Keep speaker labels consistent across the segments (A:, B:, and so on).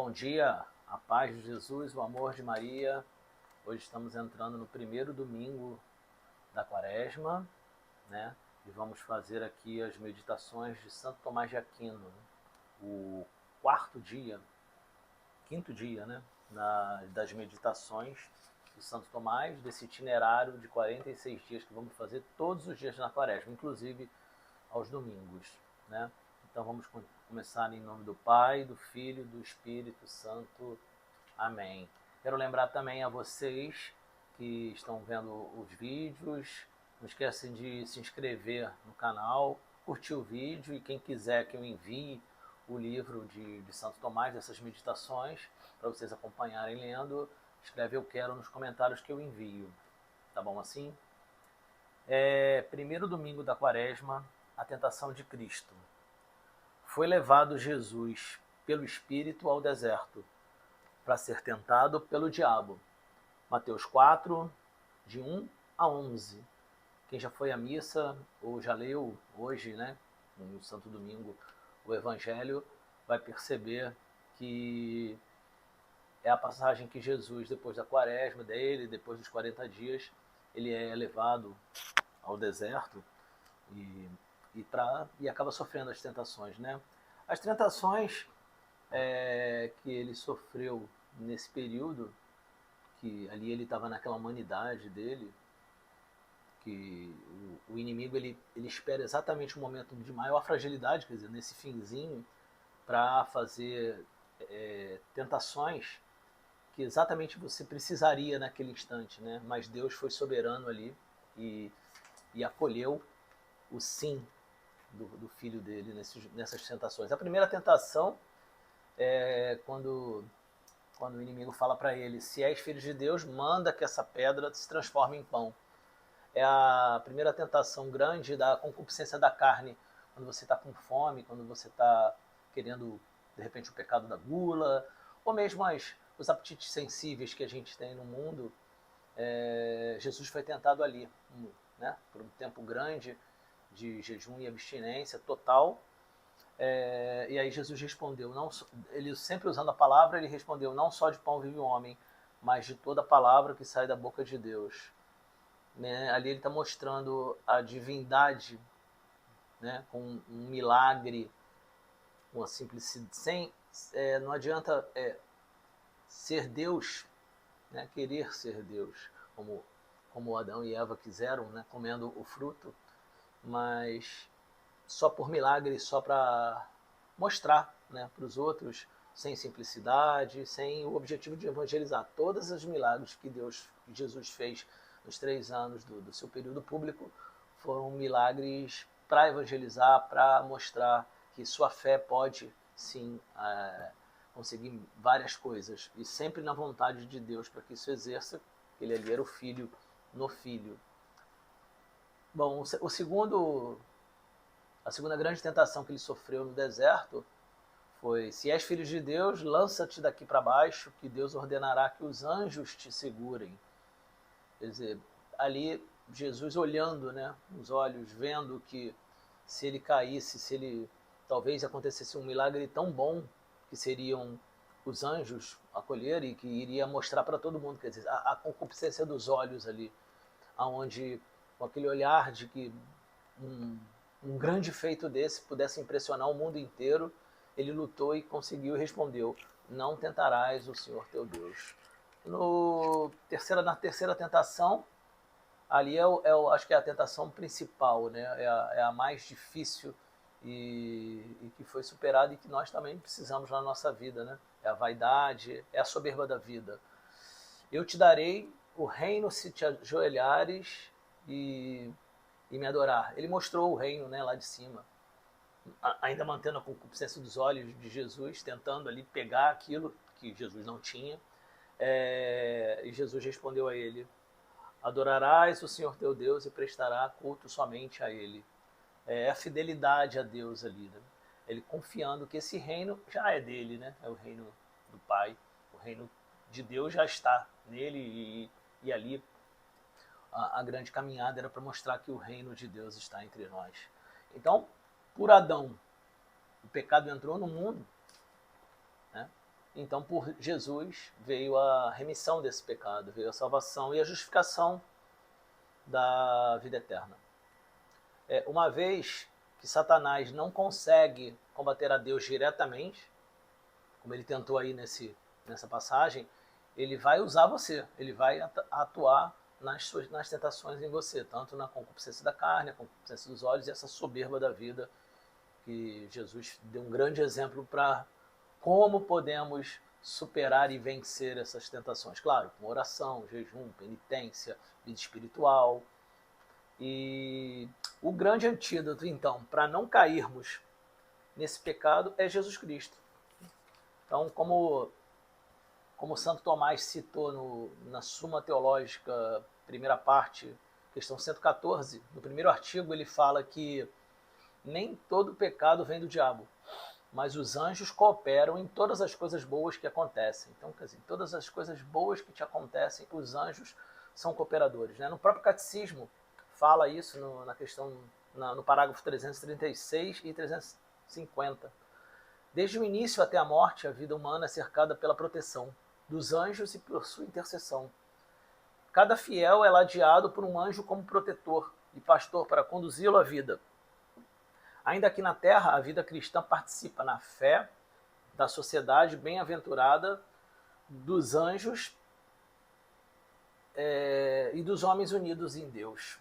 A: Bom dia, a paz de Jesus, o amor de Maria. Hoje estamos entrando no primeiro domingo da Quaresma, né? E vamos fazer aqui as meditações de Santo Tomás de Aquino, o quinto dia, né? Das meditações de Santo Tomás, desse itinerário de 46 dias que vamos fazer todos os dias na Quaresma, inclusive aos domingos, né? Então vamos começar em nome do Pai, do Filho e do Espírito Santo. Amém. Quero lembrar também a vocês que estão vendo os vídeos, não esquecem de se inscrever no canal, curtir o vídeo e quem quiser que eu envie o livro de Santo Tomás, dessas meditações, para vocês acompanharem lendo, escreve eu quero nos comentários que eu envio. Tá bom assim? Primeiro domingo da Quaresma, a tentação de Cristo. Foi levado Jesus pelo Espírito ao deserto para ser tentado pelo diabo. Mateus 4, de 1 a 11. Quem já foi à missa ou já leu hoje, né, no Santo Domingo, o Evangelho, vai perceber que é a passagem que Jesus, depois da Quaresma dele, depois dos 40 dias, ele é levado ao deserto e acaba sofrendo as tentações, né? As tentações que ele sofreu nesse período, que ali ele estava naquela humanidade dele, que o inimigo ele espera exatamente o momento de maior fragilidade, quer dizer, nesse finzinho, para fazer tentações que exatamente você precisaria naquele instante, né? Mas Deus foi soberano ali e acolheu o sim do filho dele nessas tentações. A primeira tentação é quando o inimigo fala para ele: se és filho de Deus, manda que essa pedra se transforme em pão. É a primeira tentação grande da concupiscência da carne, quando você está com fome, quando você está querendo, de repente, o pecado da gula, ou mesmo os apetites sensíveis que a gente tem no mundo. Jesus foi tentado ali, né, por um tempo grande de jejum e abstinência total. E aí Jesus respondeu, ele sempre usando a palavra, ele respondeu: não só de pão vive o homem, mas de toda palavra que sai da boca de Deus. Né? Ali ele está mostrando a divindade, né, com um milagre, uma simplicidade. Não adianta ser Deus, né, querer ser Deus, como Adão e Eva quiseram, né, comendo o fruto, mas só por milagre, só para mostrar, né, para os outros, sem simplicidade, sem o objetivo de evangelizar. Todos os milagres que Jesus fez nos 3 anos do seu período público foram milagres para evangelizar, para mostrar que sua fé pode, sim, conseguir várias coisas, e sempre na vontade de Deus para que isso exerça. Ele ali era o Filho no Filho. Bom, a segunda grande tentação que ele sofreu no deserto foi: se és filho de Deus, lança-te daqui para baixo, que Deus ordenará que os anjos te segurem. Quer dizer, ali Jesus olhando, né, nos olhos, vendo que se ele caísse, se ele talvez acontecesse um milagre tão bom, que seriam os anjos acolher e que iria mostrar para todo mundo, quer dizer, a concupiscência dos olhos ali, aonde com aquele olhar de que um grande feito desse pudesse impressionar o mundo inteiro, ele lutou e conseguiu e respondeu: não tentarás o Senhor teu Deus. Na terceira tentação, ali acho que é a tentação principal, né? É a mais difícil e que foi superada e que nós também precisamos na nossa vida, né? É a vaidade, é a soberba da vida. Eu te darei o reino se te ajoelhares e me adorar. Ele mostrou o reino, né, lá de cima, ainda mantendo a concupiscência dos olhos de Jesus, tentando ali pegar aquilo que Jesus não tinha. E Jesus respondeu a ele: adorarás o Senhor teu Deus e prestará culto somente a Ele. É a fidelidade a Deus ali, né? Ele confiando que esse reino já é dele, né? É o reino do Pai, o reino de Deus já está nele, e ali a grande caminhada era para mostrar que o reino de Deus está entre nós. Então, por Adão, o pecado entrou no mundo, né? Então, por Jesus veio a remissão desse pecado, veio a salvação e a justificação da vida eterna. Uma vez que Satanás não consegue combater a Deus diretamente, como ele tentou aí nessa passagem, ele vai usar você, ele vai atuar nas tentações em você, tanto na concupiscência da carne, a concupiscência dos olhos e essa soberba da vida, que Jesus deu um grande exemplo para como podemos superar e vencer essas tentações. Claro, com oração, jejum, penitência, vida espiritual. E o grande antídoto, então, para não cairmos nesse pecado é Jesus Cristo. Então, como Santo Tomás citou na Suma Teológica, primeira parte, questão 114, no primeiro artigo ele fala que nem todo pecado vem do diabo, mas os anjos cooperam em todas as coisas boas que acontecem. Então, quer dizer, todas as coisas boas que te acontecem, os anjos são cooperadores. Né? No próprio catecismo fala isso na questão, no parágrafo 336 e 350. Desde o início até a morte, a vida humana é cercada pela proteção dos anjos e por sua intercessão. Cada fiel é ladeado por um anjo como protetor e pastor para conduzi-lo à vida. Ainda aqui na Terra, a vida cristã participa na fé da sociedade bem-aventurada dos anjos e dos homens unidos em Deus.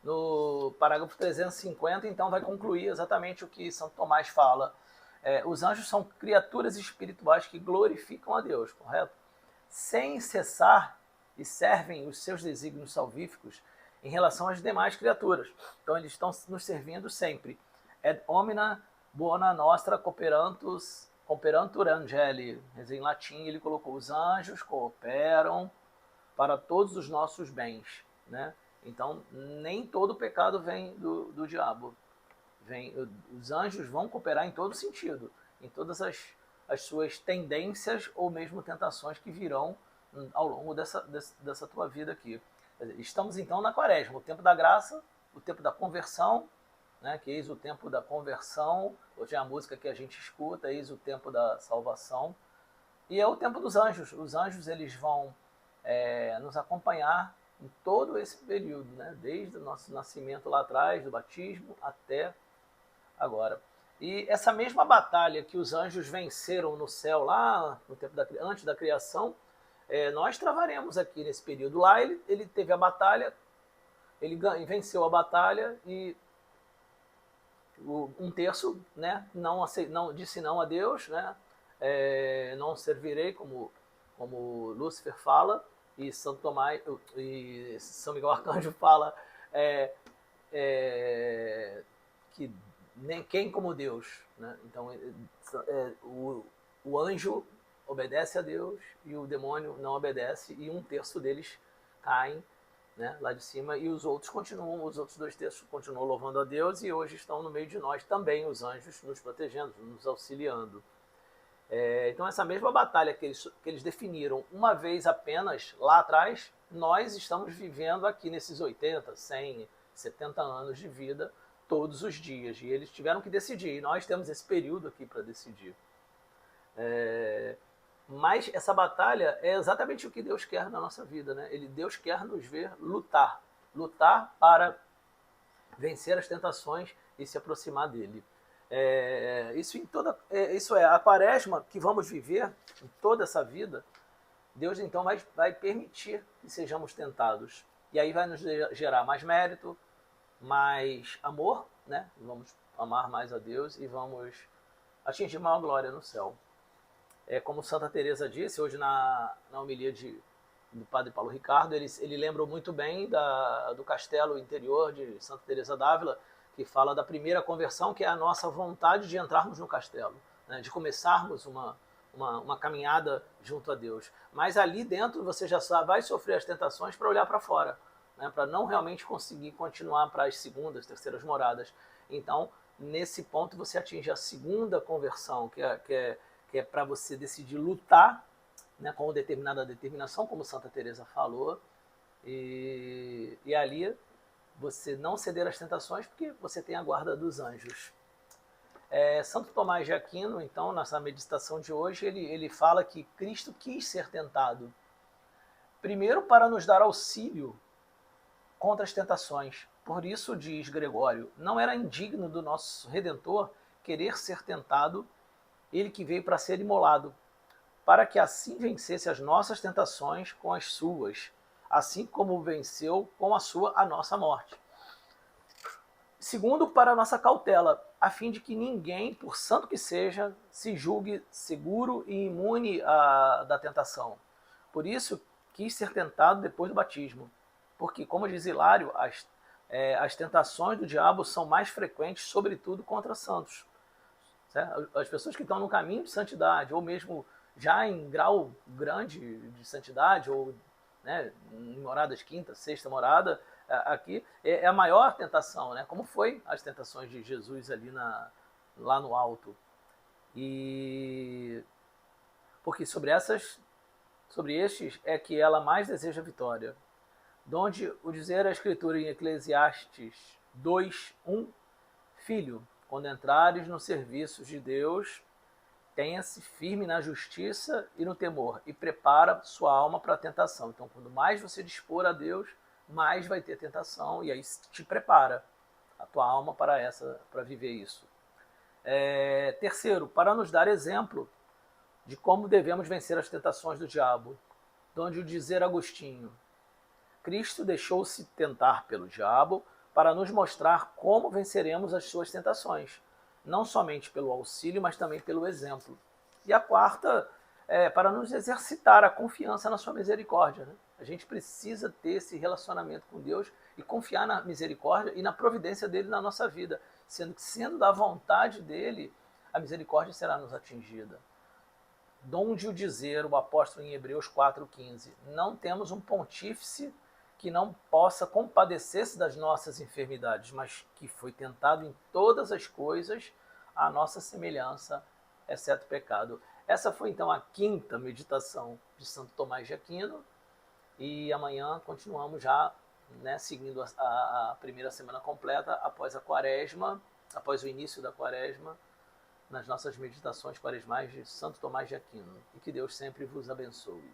A: No parágrafo 350, então, vai concluir exatamente o que Santo Tomás fala. Os anjos são criaturas espirituais que glorificam a Deus, correto? Sem cessar e servem os seus desígnios salvíficos em relação às demais criaturas. Então, eles estão nos servindo sempre. Et omnia bona nostra cooperantur angeli. Em latim, ele colocou: os anjos cooperam para todos os nossos bens, né? Então, nem todo pecado vem do diabo. Os anjos vão cooperar em todo sentido, em todas as suas tendências ou mesmo tentações que virão ao longo dessa tua vida aqui. Estamos então na quaresma, o tempo da graça, o tempo da conversão, né, que eis o tempo da conversão, hoje é a música que a gente escuta, eis o tempo da salvação, e é o tempo dos anjos. Os anjos eles vão nos acompanhar em todo esse período, né, desde o nosso nascimento lá atrás, do batismo, até agora. E essa mesma batalha que os anjos venceram no céu lá, no tempo antes da criação, nós travaremos aqui nesse período. Lá ele teve a batalha, ele venceu a batalha e um terço, né, não disse não a Deus, né, não servirei, como Lúcifer fala, e Santo Tomás e São Miguel Arcanjo fala que nem quem como Deus, né? Então o anjo obedece a Deus e o demônio não obedece, e um terço deles caem, né, lá de cima, e os outros dois terços continuam louvando a Deus, e hoje estão no meio de nós também os anjos nos protegendo, nos auxiliando. Então essa mesma batalha que eles definiram uma vez apenas lá atrás, nós estamos vivendo aqui nesses 80, 100, 70 anos de vida todos os dias, e eles tiveram que decidir, e nós temos esse período aqui para decidir. Mas essa batalha é exatamente o que Deus quer na nossa vida, né? Deus quer nos ver lutar para vencer as tentações e se aproximar dele. Isso é a quaresma que vamos viver em toda essa vida. Deus então vai permitir que sejamos tentados, e aí vai nos gerar mais mérito, mais amor, né? Vamos amar mais a Deus e vamos atingir maior glória no céu. Como Santa Teresa disse hoje na homilia do Padre Paulo Ricardo, ele lembrou muito bem do castelo interior de Santa Teresa d'Ávila, que fala da primeira conversão, que é a nossa vontade de entrarmos no castelo, né, de começarmos uma caminhada junto a Deus. Mas ali dentro você já vai sofrer as tentações para olhar para fora, né, para não realmente conseguir continuar para as segundas, terceiras moradas. Então, nesse ponto você atinge a segunda conversão, que é para você decidir lutar, né, com determinada determinação, como Santa Teresa falou, e ali você não ceder às tentações, porque você tem a guarda dos anjos. Santo Tomás de Aquino, então, nessa meditação de hoje, ele fala que Cristo quis ser tentado, primeiro para nos dar auxílio contra as tentações. Por isso, diz Gregório, não era indigno do nosso Redentor querer ser tentado, ele que veio para ser imolado, para que assim vencesse as nossas tentações com as suas, assim como venceu com a sua a nossa morte. Segundo, para a nossa cautela, a fim de que ninguém, por santo que seja, se julgue seguro e imune da tentação. Por isso, quis ser tentado depois do batismo. Porque, como diz Hilário, as tentações do diabo são mais frequentes, sobretudo contra santos. Certo? As pessoas que estão no caminho de santidade, ou mesmo já em grau grande de santidade, ou né, em moradas quinta, sexta morada, aqui é a maior tentação, né? Como foi as tentações de Jesus ali lá no alto. E porque sobre estes é que ela mais deseja vitória. Donde o dizer a Escritura em Eclesiastes 2:1, filho, quando entrares no serviço de Deus, tenha-se firme na justiça e no temor, e prepara sua alma para a tentação. Então, quando mais você dispor a Deus, mais vai ter tentação, e aí te prepara a tua alma para viver isso. Terceiro, para nos dar exemplo de como devemos vencer as tentações do diabo, donde o dizer Agostinho, Cristo deixou-se tentar pelo diabo para nos mostrar como venceremos as suas tentações, não somente pelo auxílio, mas também pelo exemplo. E a quarta é para nos exercitar a confiança na sua misericórdia. Né? A gente precisa ter esse relacionamento com Deus e confiar na misericórdia e na providência dele na nossa vida, sendo da vontade dele, a misericórdia será nos atingida. Donde o dizer o apóstolo em Hebreus 4:15, não temos um pontífice que não possa compadecer-se das nossas enfermidades, mas que foi tentado em todas as coisas à nossa semelhança, exceto o pecado. Essa foi então a quinta meditação de Santo Tomás de Aquino, e amanhã continuamos já, né, seguindo a primeira semana completa após a quaresma, após o início da quaresma, nas nossas meditações quaresmais de Santo Tomás de Aquino. E que Deus sempre vos abençoe.